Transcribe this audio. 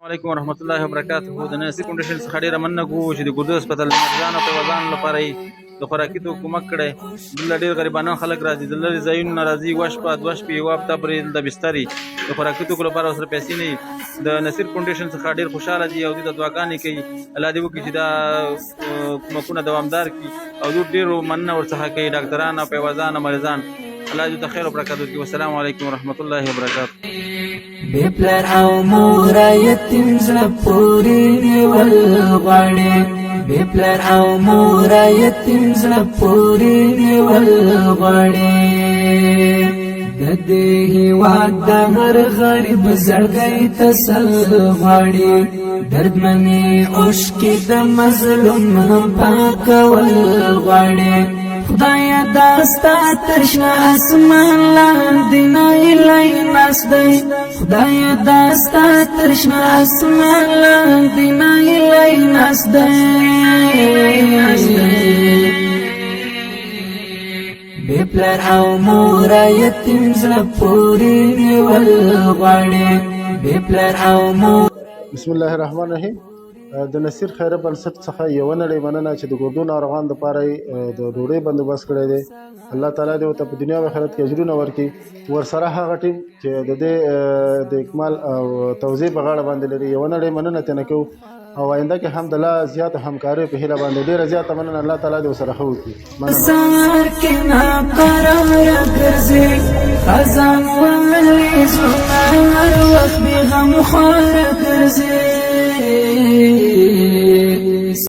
علیکم ورحمۃ اللہ وبرکاتہ. د ناصر فاونډیشن څخه ډیره مننه کوو چې د ګردو هسپتال د مریضانو په وزانو لپاره یې د خوراکي توکو کومک کړی. دلته ډېر غریبانان خلک راځي، د لرې ځایونو نه راځي، یوه شپه دوه شپې یوه هفته پورې د بسترې د خوراکي توکو لپاره ورسره پیسې نه وي. د ناصر فاونډیشن څخه ډېر خوشحاله دي او دوی ته دعاګانې کوي. الله دې وکړي چې دا کومکونه دوامدار کړي او دوی ډېر مننه ورڅخه کوي، ډاکټران او پیوازان او مریضان. الله دې ته خیر او برکت وکړي. والسلام علیکم ورحمۃ اللہ وبرکاتہ. بے پلر او مور یتیم زړه پورې نیول غواړي، بے پلر او مور یتیم زړه پورې نیول غواړي. د دې هېواد د هر غریب زړګی تسل غواړي، دردمنې اوښکې د مظلوم پاکول غواړي. خدایا داستا ترشنا اسمان لاندې نایلای ناس دی، خدایا داستا ترشنا اسمان لاندې نایلای ناس دی. بے پلر او مور یتیم زړه پورې نیول غواړي، بے پلر او مور. بسم الله الرحمن الرحیم. د نصیر خیره بنسټ څخه یو نړۍ مننه چې د ګردو ناروغانو لپاره د ډوډۍ بندوبست کړی دی. الله تعالی دې ورته په دنیا او آخرت کې اجرونه ورکړي. ورسره هغه ټیم چې د دې د اکمال او توزیع په غاړه باندې لري، یو نړۍ مننه ترې نه کوو او آینده کې هم د لا زیاته همکارۍ په هیله باندې ډېره زیاته مننه. الله تعالی دې ورسره ښه وکړي. سهار کې ناقراره ګرځي، خزان ولې زړه هر وخت بې غم خواره ګرځي.